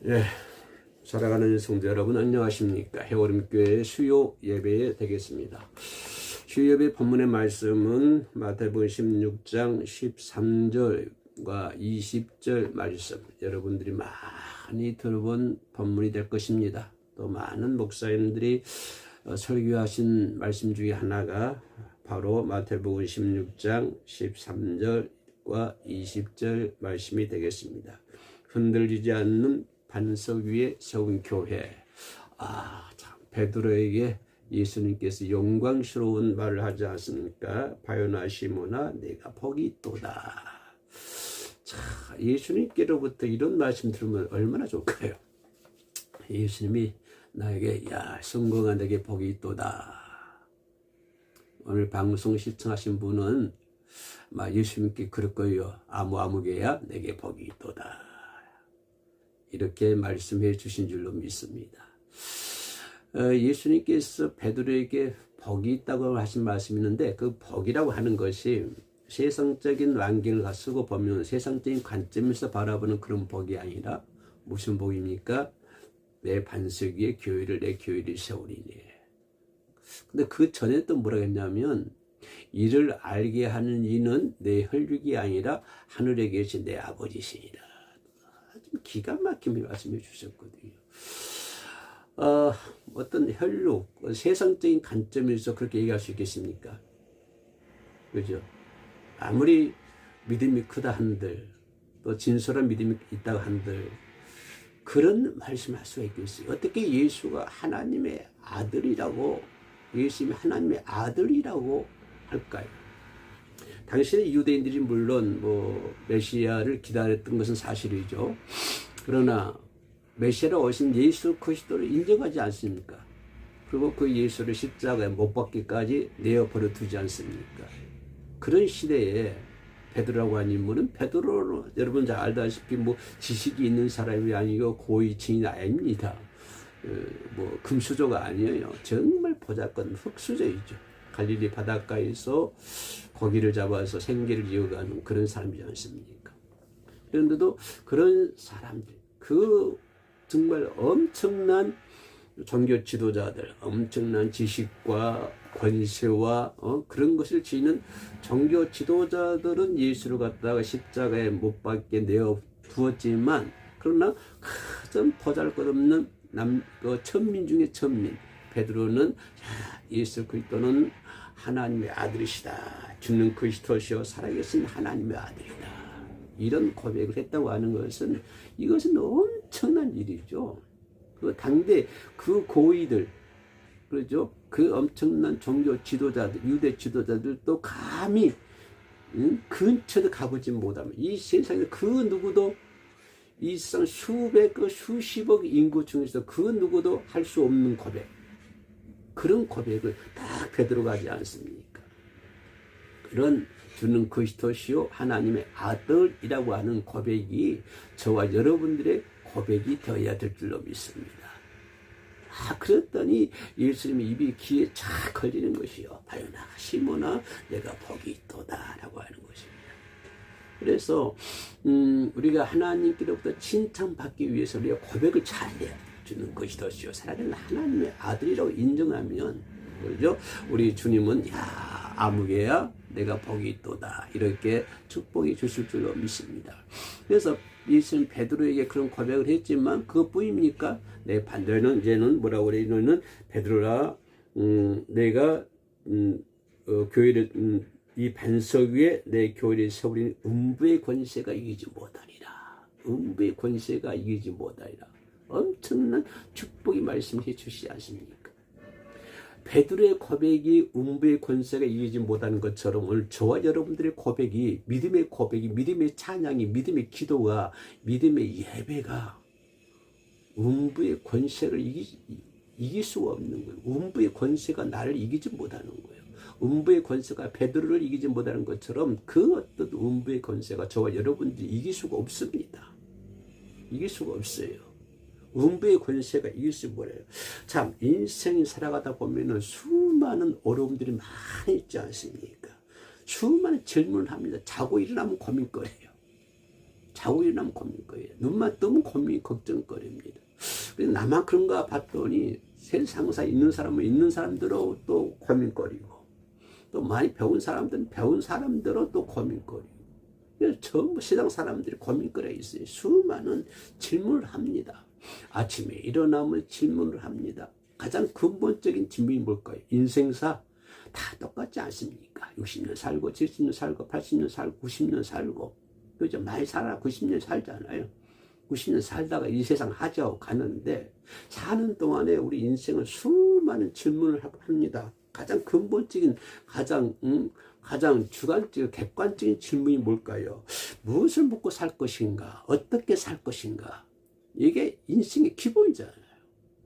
예, 사랑하는 성도 여러분 안녕하십니까? 해오림교회 수요 예배에 되겠습니다. 수요 예배 본문의 말씀은 마태복음 16장 13절과 20절 말씀, 여러분들이 많이 들어본 본문이 될 것입니다. 또 많은 목사님들이 설교하신 말씀 중에 하나가 바로 마태복음 16장 13절과 20절 말씀이 되겠습니다. 흔들리지 않는 반석 위에 세운 교회. 참 베드로에게 예수님께서 영광스러운 말을 하지 않습니까? 바요나 시모나 내가 복이 있도다. 자, 예수님께로부터 이런 말씀 들으면 얼마나 좋을까요? 예수님이 나에게 성공한 내게 복이 있도다. 오늘 방송 시청하신 분은 예수님께 그럴 거예요. 아무개야 내게 복이 있도다. 이렇게 말씀해 주신 줄로 믿습니다. 예수님께서 베드로에게 복이 있다고 하신 말씀이 있는데, 그 복이라고 하는 것이 세상적인 환경을 쓰고 보면 세상적인 관점에서 바라보는 그런 복이 아니라 무슨 복입니까? 내 반석 위에 내 교회를 세우리니. 근데 그 전에 또 뭐라고 했냐면, 이를 알게 하는 이는 내 혈육이 아니라 하늘에 계신 내 아버지시니라. 기가 막히게 말씀해 주셨거든요. 어떤 혈육, 세상적인 관점에서 그렇게 얘기할 수 있겠습니까? 그죠? 아무리 믿음이 크다 한들, 또 진솔한 믿음이 있다고 한들, 그런 말씀할 수가 있겠어요. 어떻게 예수가 하나님의 아들이라고, 예수님이 하나님의 아들이라고 할까요? 당시에 유대인들이 물론 메시아를 기다렸던 것은 사실이죠. 그러나 메시아로 오신 예수 그리스도를 인정하지 않습니까? 그리고 그 예수를 십자가에 못 박기까지 내어버려 두지 않습니까? 그런 시대에 베드로라고 하는 인물은, 베드로는 여러분 잘 알다시피 지식이 있는 사람이 아니고 고위층이 아닙니다. 금수저가 아니에요. 정말 보잘것 흙수저이죠. 갈릴리 바닷가에서 고기를 잡아서 생계를 이어가는 그런 사람이지 않습니까? 그런데도 그런 사람들, 그 정말 엄청난 종교 지도자들, 엄청난 지식과 권세와 그런 것을 지니는 종교 지도자들은 예수를 갖다가 십자가에 못 박게 내어 두었지만, 그러나 가장 보잘것없는 천민 중에 천민, 베드로는 예수 그리스도는 하나님의 아들이시다. 죽는 그리스도시요 살아계신 하나님의 아들이다. 이런 고백을 했다고 하는 것은, 이것은 엄청난 일이죠. 그 당대 그 고위들, 그렇죠? 그 엄청난 종교 지도자들, 유대 지도자들도 감히 근처도 가보지 못하면, 이 세상에 그 누구도, 이 세상 수십억 인구 중에서 그 누구도 할 수 없는 고백, 그런 고백을 딱 베드로가 하지 않습니까? 그런 주는 그리스도시요 하나님의 아들이라고 하는 고백이 저와 여러분들의 고백이 되어야 될 줄로 믿습니다. 그랬더니 예수님의 입이 귀에 착 걸리는 것이요. 바요나 시모나 내가 복이 있도다 라고 하는 것입니다. 그래서 우리가 하나님께로부터 칭찬받기 위해서 우리가 고백을 잘해야 주는 그리스도시요 살아계신 하나님의 아들이라고 인정하면, 그렇죠? 우리 주님은 아무개야 내가 복이 있도다 이렇게 축복해 주실 줄로 믿습니다. 그래서 예수는 베드로에게 그런 고백을 했지만 그것뿐입니까? 내 반대는 이제는 뭐라고 그래? 너는 베드로라, 내가 교회를 이 반석 위에 내 교회를 세우리니 음부의 권세가 이기지 못하리라. 음부의 권세가 이기지 못하리라. 엄청난 축복이 말씀해 주시지 않습니까? 베드로의 고백이 음부의 권세가 이기지 못하는 것처럼 오늘 저와 여러분들의 고백이, 믿음의 고백이, 믿음의 찬양이, 믿음의 기도가, 믿음의 예배가 음부의 권세를 이길 수가 없는 거예요. 음부의 권세가 나를 이기지 못하는 거예요. 음부의 권세가 베드로를 이기지 못하는 것처럼 그 어떤 음부의 권세가 저와 여러분들이 이길 수가 없습니다. 이길 수가 없어요. 음부의 권세가 이길 수 몰라요. 참 인생이 살아가다 보면은 수많은 어려움들이 많이 있지 않습니까? 수많은 질문을 합니다. 자고 일어나면 고민거리예요. 자고 일어나면 고민거리예요. 눈만 뜨면 걱정거리입니다. 나만 그런가 봤더니 세상사 있는 사람은 있는 사람들로 또 고민거리고, 또 많이 배운 사람들은 배운 사람들로 또 고민거리고, 전부 세상 사람들이 고민거리가 있어요. 수많은 질문을 합니다. 아침에 일어나면 질문을 합니다. 가장 근본적인 질문이 뭘까요? 인생사 다 똑같지 않습니까? 60년 살고 70년 살고 80년 살고 90년 살고, 그죠? 많이 살아 90년 살잖아요. 90년 살다가 이 세상 하자고 가는데, 사는 동안에 우리 인생은 수많은 질문을 합니다. 가장 근본적인, 가장 주관적인, 객관적인 질문이 뭘까요? 무엇을 먹고 살 것인가? 어떻게 살 것인가? 이게 인생의 기본이잖아요.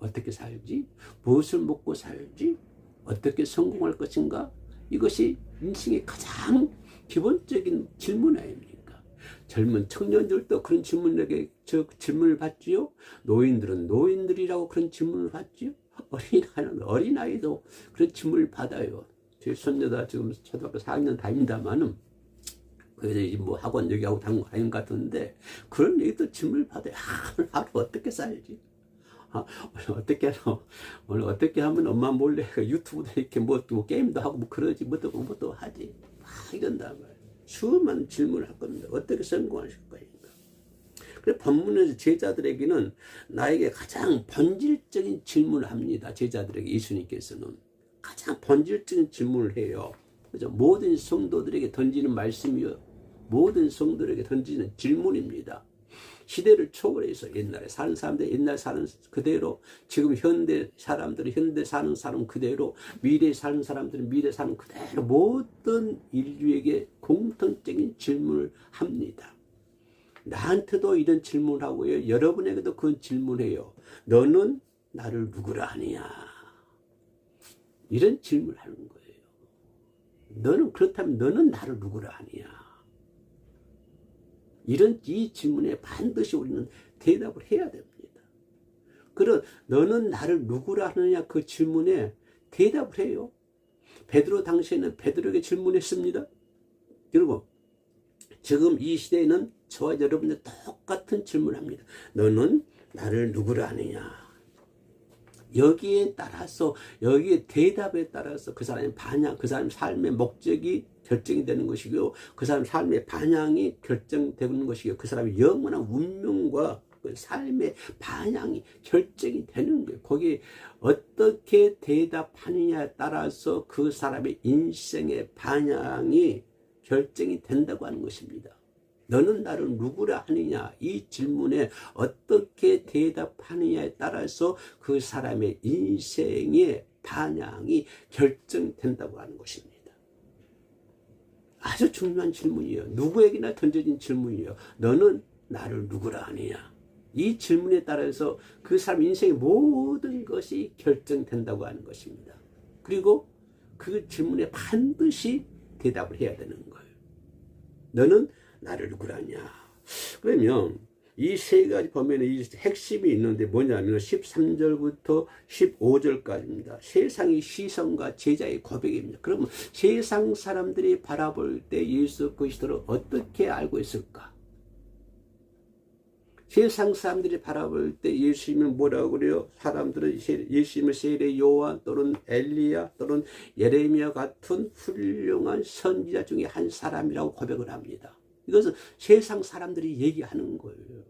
어떻게 살지? 무엇을 먹고 살지? 어떻게 성공할 것인가? 이것이 인생의 가장 기본적인 질문 아닙니까? 젊은 청년들도 그런 질문을 받지요. 노인들은 노인들이라고 그런 질문을 받지요. 어린아이도 그런 질문을 받아요. 제 손녀가 지금 초등학교 4학년 다닌다마는, 그래서 뭐 학원 여기하고 다닌 것 같은데, 그런 얘기도 질문을 받아요. 하루 어떻게 살지? 오늘 어떻게 하면 엄마 몰래 유튜브도 이렇게 뭐 게임도 하고 뭐 그러지, 뭐도 하지. 막 이런단 말이에요. 수많은 질문을 할 겁니다. 어떻게 성공하실 거인가. 그래서 본문에서 제자들에게는 나에게 가장 본질적인 질문을 합니다. 제자들에게 예수님께서는 가장 본질적인 질문을 해요. 그죠? 모든 성도들에게 던지는 말씀이요, 모든 성도들에게 던지는 질문입니다. 시대를 초월해서 옛날에 사는 사람들 옛날 사는 그대로, 지금 현대 사람들은 현대 사는 사람 그대로, 미래 사는 사람들은 미래 사는 그대로, 모든 인류에게 공통적인 질문을 합니다. 나한테도 이런 질문을 하고요, 여러분에게도 그런 질문해요. 너는 나를 누구라 하느냐? 이런 질문을 하는 거예요. 너는, 그렇다면 너는 나를 누구라 하느냐? 이 질문에 반드시 우리는 대답을 해야 됩니다. 그런 너는 나를 누구라 하느냐, 그 질문에 대답을 해요. 베드로 당시에는 베드로에게 질문했습니다. 그리고 지금 이 시대에는 저와 여러분들 똑같은 질문을 합니다. 너는 나를 누구라 하느냐? 여기에 따라서, 여기에 대답에 따라서 그 사람의 반향, 그 사람의 삶의 목적이 결정이 되는 것이고, 그 사람의 삶의 반향이 결정되는 것이고, 그 사람의 영원한 운명과 그 삶의 반향이 결정이 되는 거예요. 거기에 어떻게 대답하느냐에 따라서 그 사람의 인생의 반향이 결정이 된다고 하는 것입니다. 너는 나를 누구라 하느냐, 이 질문에 어떻게 대답하느냐에 따라서 그 사람의 인생의 반향이 결정된다고 하는 것입니다. 아주 중요한 질문이에요. 누구에게나 던져진 질문이에요. 너는 나를 누구라 하느냐. 이 질문에 따라서 그 사람 인생의 모든 것이 결정된다고 하는 것입니다. 그리고 그 질문에 반드시 대답을 해야 되는 거예요. 너는 나를 누구라 하냐. 그러면 이 세 가지 보면 이 핵심이 있는데 뭐냐면 13절부터 15절까지입니다. 세상의 시선과 제자의 고백입니다. 그러면 세상 사람들이 바라볼 때 예수 그리스도를 어떻게 알고 있을까? 세상 사람들이 바라볼 때 예수님은 뭐라고 그래요? 사람들은 예수님을 세례 요한 또는 엘리야 또는 예레미야 같은 훌륭한 선지자 중에 한 사람이라고 고백을 합니다. 이것은 세상 사람들이 얘기하는 거예요.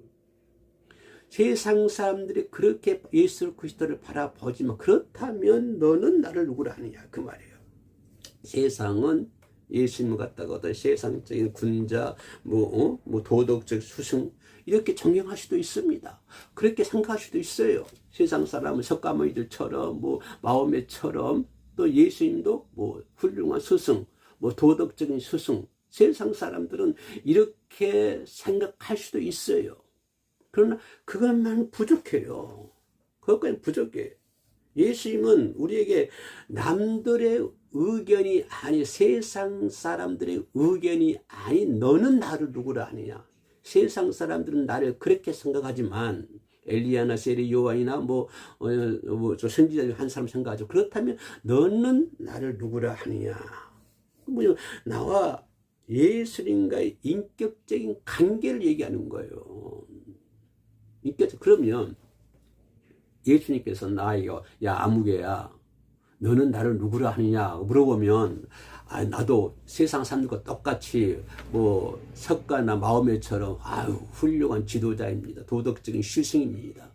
세상 사람들이 그렇게 예수 그리스도를 바라보지만, 그렇다면 너는 나를 누구라 하느냐, 그 말이에요. 세상은 예수님을 갖다가 어떤 세상적인 군자, 뭐 도덕적 수승, 이렇게 존경할 수도 있습니다. 그렇게 생각할 수도 있어요. 세상 사람은 석가모니들처럼, 마호메처럼, 또 예수님도 훌륭한 스승, 도덕적인 스승, 세상 사람들은 이렇게 생각할 수도 있어요. 그러나 그것만 부족해요. 그것까지 부족해. 예수님은 우리에게 남들의 의견이 아니, 세상 사람들의 의견이 아닌 너는 나를 누구라 하느냐. 세상 사람들은 나를 그렇게 생각하지만, 엘리야나 세례 요한이나 저 선지자 중 한 사람 생각하죠. 그렇다면 너는 나를 누구라 하느냐. 나와 예수님과의 인격적인 관계를 얘기하는 거예요. 그러면 예수님께서 나에게 야 아무개야 너는 나를 누구라 하느냐 물어보면 나도 세상 사람들과 똑같이 뭐 석가나 마호메처럼 훌륭한 지도자입니다. 도덕적인 스승입니다.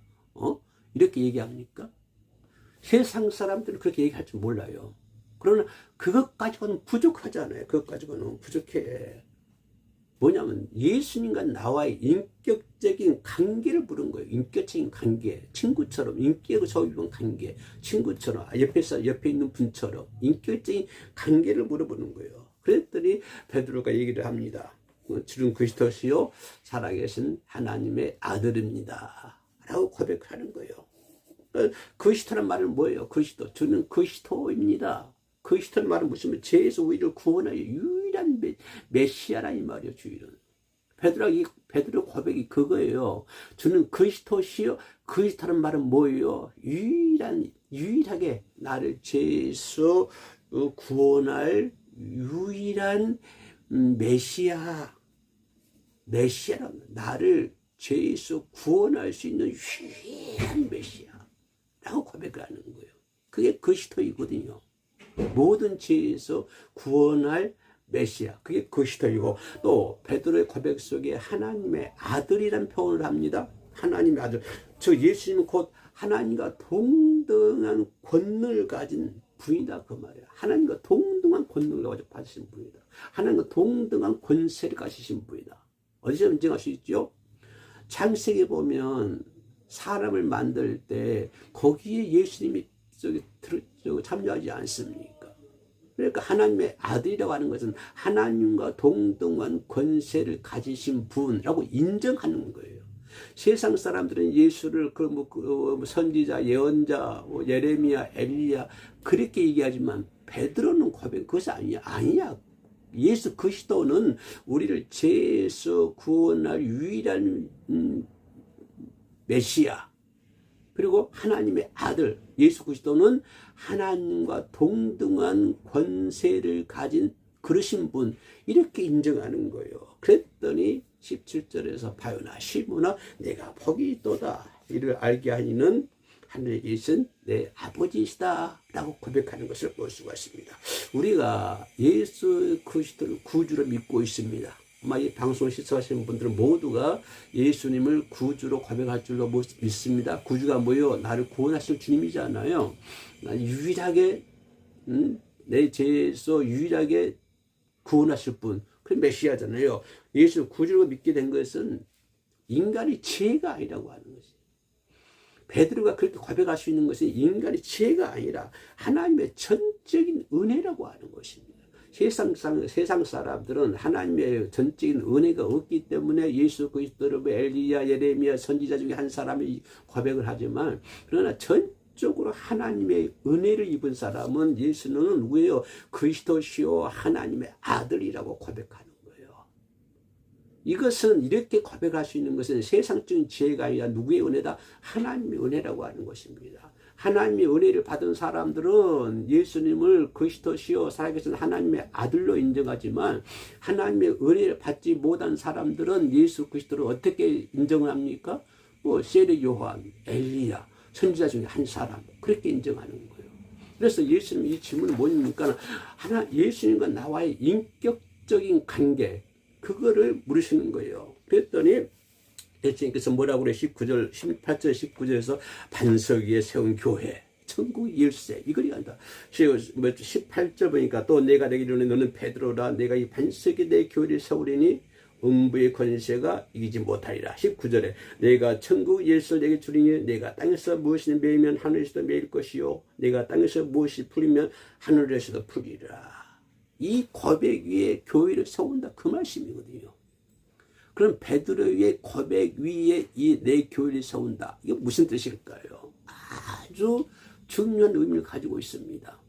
이렇게 얘기합니까? 세상 사람들은 그렇게 얘기할 줄 몰라요. 그러나 그것 가지고는 부족하잖아요. 그것 가지고는 부족해. 뭐냐면 예수님과 나와의 인격적인 관계를 물은 거예요. 인격적인 관계. 친구처럼 인격을 소유한 관계. 친구처럼 옆에 있는 분처럼 인격적인 관계를 물어보는 거예요. 그랬더니 베드로가 얘기를 합니다. 주는 그리스도시요 살아계신 하나님의 아들입니다. 라고 고백하는 거예요. 그리스도란 말은 뭐예요? 그리스도. 주는 그리스도입니다. 그리스도란 말은 무슨 말이에요? 죄에서 우리를 구원하여 유일한 메시아라 이 말이에요. 주일은. 베드로 고백이 그거예요. 주는 그리스도시요. 그리스도란 말은 뭐예요? 유일하게 나를 죄에서 구원할 유일한 메시아라는 나를 죄에서 구원할 수 있는 유일한 메시아라고 고백을 하는 거예요. 그게 그리스도이거든요. 모든 죄에서 구원할 메시아, 그게 그리스도이고, 또 베드로의 고백 속에 하나님의 아들이란 표현을 합니다. 하나님의 아들. 저 예수님은 곧 하나님과 동등한 권능을 가진 분이다 그 말이야. 하나님과 동등한 권능을 가지고 받으신 분이다. 하나님과 동등한 권세를 가지신 분이다. 어디서 인정할 수 있죠? 창세기 보면 사람을 만들 때 거기에 예수님이 참여하지 않습니까? 그러니까 하나님의 아들이라고 하는 것은 하나님과 동등한 권세를 가지신 분이라고 인정하는 거예요. 세상 사람들은 예수를 선지자, 예언자, 예레미야, 엘리야 그렇게 얘기하지만 베드로는 고백 그것이 아니야. 예수 그리스도는 우리를 죄에서 구원할 유일한 메시아. 그리고 하나님의 아들 예수 그리스도는 하나님과 동등한 권세를 가진 그러신 분 이렇게 인정하는 거예요. 그랬더니 17절에서 바요나 시므나 내가 복이 있도다 이를 알게 하니는 하늘에 계신 내 아버지이시다 라고 고백하는 것을 볼 수가 있습니다. 우리가 예수 그리스도를 구주로 믿고 있습니다. 아마 이 방송을 시청하시는 분들은 모두가 예수님을 구주로 고백할 줄로 믿습니다. 구주가 뭐요? 나를 구원하실 주님이잖아요. 유일하게 내 죄에서 유일하게 구원하실 분, 그 메시아잖아요. 예수 구주로 믿게 된 것은 인간의 죄가 아니라고 하는 것이에요. 베드로가 그렇게 고백할 수 있는 것은 인간의 죄가 아니라 하나님의 전적인 은혜라고 하는 것입니다. 세상 사람들은 하나님의 전적인 은혜가 없기 때문에 예수 그리스도를 엘리야, 예레미야 선지자 중에 한 사람이 고백을 하지만 그러나 전적으로 하나님의 은혜를 입은 사람은 예수는 누구예요? 그리스도시요 하나님의 아들이라고 고백하는 거예요. 이것은 이렇게 고백할 수 있는 것은 세상적인 지혜가 아니라 누구의 은혜다? 하나님의 은혜라고 하는 것입니다. 하나님의 은혜를 받은 사람들은 예수님을 그리스도시요 살아계신 하나님의 아들로 인정하지만 하나님의 은혜를 받지 못한 사람들은 예수 그리스도를 어떻게 인정을 합니까? 세례 요한, 엘리야, 선지자 중에 한 사람 그렇게 인정하는 거예요. 그래서 예수님 이 질문은 뭡니까? 예수님과 나와의 인격적인 관계 그거를 물으시는 거예요. 그랬더니 예수님께서 뭐라고 그래? 18절 19절에서 반석 위에 세운 교회 천국 열쇠 이걸 얘기한다. 18절 보니까 또 내가 내게 이르노니 너는 베드로라 내가 이 반석에 내 교회를 세우리니 음부의 권세가 이기지 못하리라. 19절에 내가 천국 열쇠를 내게 주리니 내가 땅에서 무엇이 매이면 하늘에서도 매일 것이요 내가 땅에서 무엇이 풀리면 하늘에서도 풀리리라. 이 고백 위에 교회를 세운다 그 말씀이거든요. 그럼 베드로의 고백 위에 이 내 교회를 세운다. 이게 무슨 뜻일까요? 아주 중요한 의미를 가지고 있습니다.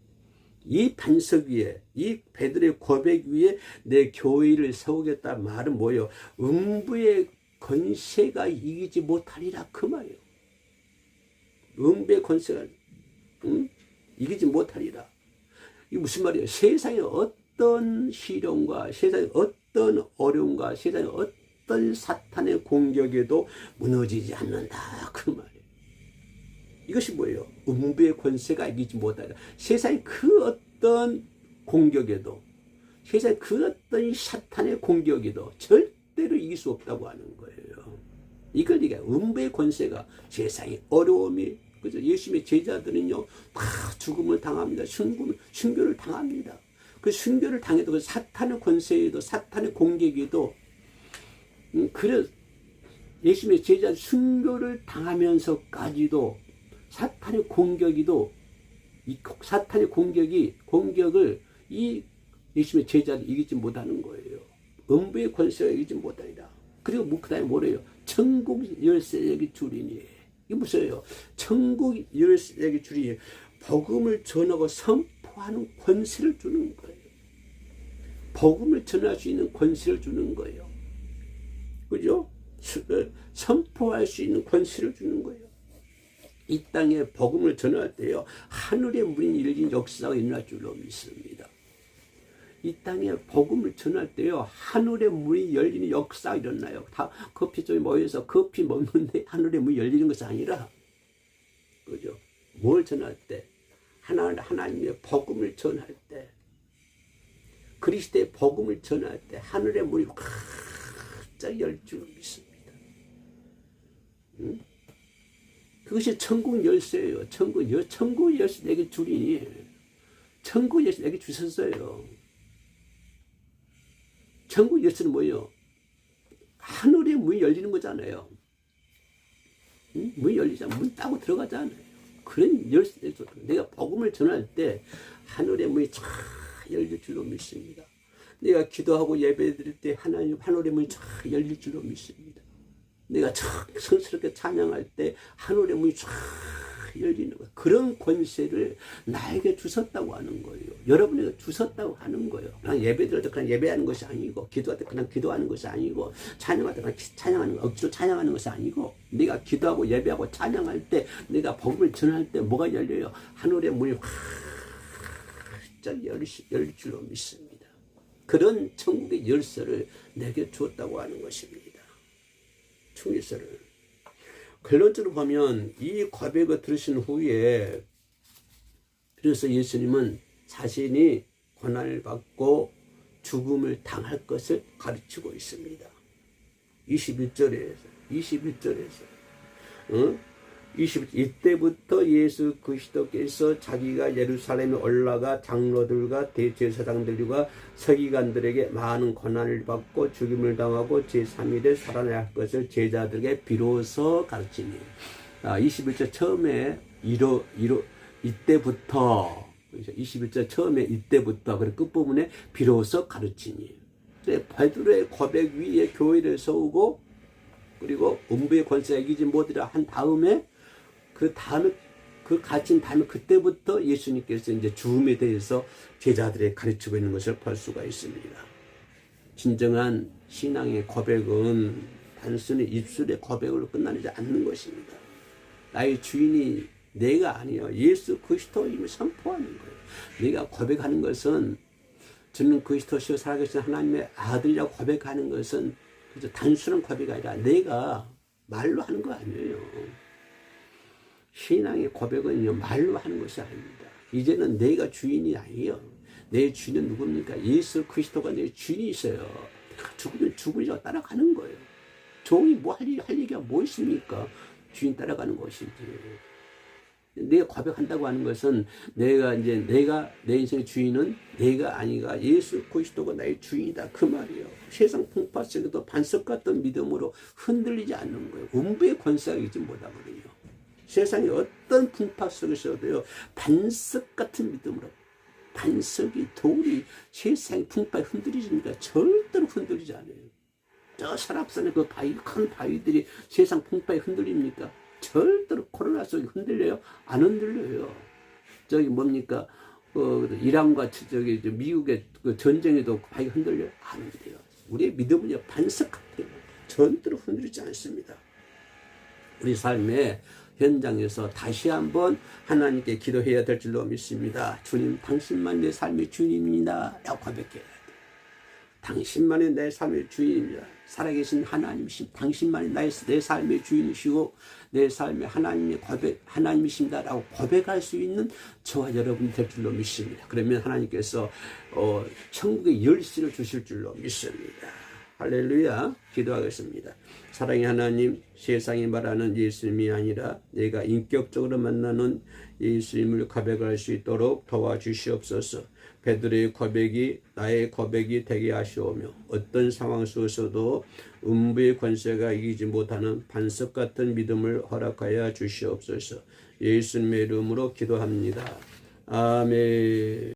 이 반석 위에 이 베드로의 고백 위에 내 교회를 세우겠다 말은 뭐예요? 음부의 권세가 이기지 못하리라 그 말이에요. 음부의 권세가 이기지 못하리라. 이게 무슨 말이에요? 세상에 어떤 시련과 세상의 어떤 어려움과 세상의 어떤 사탄의 공격에도 무너지지 않는다. 그 말이에요. 이것이 뭐예요? 음부의 권세가 이기지 못하다. 세상의 그 어떤 공격에도, 세상의 그 어떤 사탄의 공격에도 절대로 이길 수 없다고 하는 거예요. 이걸 이게 음부의 권세가 세상의 어려움이, 그죠? 예수님의 제자들은요, 다 죽음을 당합니다. 순교를 당합니다. 그 순교를 당해도 그 사탄의 권세에도, 사탄의 공격에도, 그래, 예수님의 제자 순교를 당하면서까지도 사탄의 공격을 이 예수님의 제자들이 이기지 못하는 거예요. 음부의 권세가 이기지 못하리라. 그리고 그 다음에 뭐래요? 천국 열쇠에게 주리니. 이게 무슨예요? 천국 열쇠에게 주리니. 복음을 전하고 선포하는 권세를 주는 거예요. 복음을 전할 수 있는 권세를 주는 거예요. 그죠? 선포할 수 있는 권세를 주는 거예요. 이 땅에 복음을 전할 때요, 하늘의 문이 열린 역사가 일어날 줄로 믿습니다. 이 땅에 복음을 전할 때요, 하늘의 문이 열리는 역사가 일어나요. 다 커피숍에 모여서 커피 먹는데 하늘의 문이 열리는 것이 아니라, 그죠? 뭘 전할 때? 하나님의 복음을 전할 때, 그리스도의 복음을 전할 때 하늘의 문이 활짝 열 줄로 믿습니다. 응? 그것이 천국 열쇠예요. 천국 열쇠 내게 주리니. 천국 열쇠 내게 주셨어요. 천국 열쇠는 뭐예요? 하늘의 문이 열리는 거잖아요. 응? 문이 열리잖아요. 문 따고 들어가잖아요. 그런 열쇠, 내가 복음을 전할 때 하늘의 문이 쫙 열릴 줄로 믿습니다. 내가 기도하고 예배 드릴 때 하늘의 문이 쫙 열릴 줄로 믿습니다. 내가 성스럽게 찬양할 때 하늘의 문이 쫙 열리는 거예요. 그런 권세를 나에게 주셨다고 하는 거예요. 여러분에게 주셨다고 하는 거예요. 그냥 예배 드릴 때 그냥 예배하는 것이 아니고, 기도할 때 그냥 기도하는 것이 아니고, 찬양할 때 그냥 찬양하는 거, 억지로 찬양하는 것이 아니고, 내가 기도하고 예배하고 찬양할 때, 내가 복음을 전할 때 뭐가 열려요? 하늘의 문이 활짝 열릴 줄로 믿습니다. 그런 천국의 열쇠를 내게 주었다고 하는 것입니다. 충실을. 결론적으로 보면 이 고백을 들으신 후에, 그래서 예수님은 자신이 고난을 받고 죽음을 당할 것을 가르치고 있습니다. 21절에서 이때부터 예수 그리스도께서 자기가 예루살렘에 올라가 장로들과 대제사장들과 서기관들에게 많은 고난을 받고 죽임을 당하고 제3일에 살아나야 할 것을 제자들에게 비로소 가르치니. 21절 처음에 이때부터, 21절 처음에 이때부터, 그리고 끝부분에 비로소 가르치니. 베드로의 고백 위에 교회를 세우고, 그리고 음부의 권세가 이기지 못하리라 한 다음에, 그 가르친 다음에 그때부터 예수님께서 이제 죽음에 대해서 제자들에게 가르치고 있는 것을 볼 수가 있습니다. 진정한 신앙의 고백은 단순히 입술의 고백으로 끝나지 않는 것입니다. 나의 주인이 내가 아니요, 예수 그리스도임을 선포하는 거예요. 내가 고백하는 것은, 저는 그리스도시요 살아계신 하나님의 아들이라고 고백하는 것은 그저 단순한 고백이 아니라 내가 말로 하는 거 아니에요. 신앙의 고백은요, 말로 하는 것이 아닙니다. 이제는 내가 주인이 아니에요. 내 주인은 누굽니까? 예수 그리스도가 내 주인이세요. 죽으면 죽으리라고 따라가는 거예요. 종이 뭐 할 얘기가 뭐 있습니까? 주인 따라가는 것이지. 내가 고백한다고 하는 것은 내 인생의 주인은 내가 아니가 예수 그리스도가 나의 주인이다, 그 말이에요. 세상 풍파 속에도 반석 같은 믿음으로 흔들리지 않는 거예요. 음부의 권세가 이기지 못하거든요. 세상의 어떤 풍파 속에서도요, 반석 같은 믿음으로, 반석이, 돌이 세상의 풍파에 흔들리십니까? 절대로 흔들리지 않아요. 저 산악산의 그 큰 바위들이 세상 풍파에 흔들립니까? 절대로 코로나 속에 흔들려요? 안 흔들려요. 저기 뭡니까? 이란과 저기 미국의 그 전쟁에도 바위 흔들려요? 안 흔들려요. 우리의 믿음은요, 반석 같아요. 절대로 흔들리지 않습니다. 우리 삶에 현장에서 다시 한번 하나님께 기도해야 될 줄로 믿습니다. 주님, 당신만 내 삶의 주인입니다. 라고 고백해야 돼. 당신만이 내 삶의 주인입니다. 살아계신 하나님이신 당신만이 내 삶의 주인이시고 내 삶의 하나님이십니다라고 고백할 수 있는 저와 여러분이 될 줄로 믿습니다. 그러면 하나님께서 천국의 열쇠를 주실 줄로 믿습니다. 할렐루야. 기도하겠습니다. 사랑의 하나님, 세상이 말하는 예수님이 아니라 내가 인격적으로 만나는 예수님을 고백할 수 있도록 도와주시옵소서. 베드로의 고백이 나의 고백이 되게 하시오며 어떤 상황 속에서도 음부의 권세가 이기지 못하는 반석 같은 믿음을 허락하여 주시옵소서. 예수님의 이름으로 기도합니다. 아멘.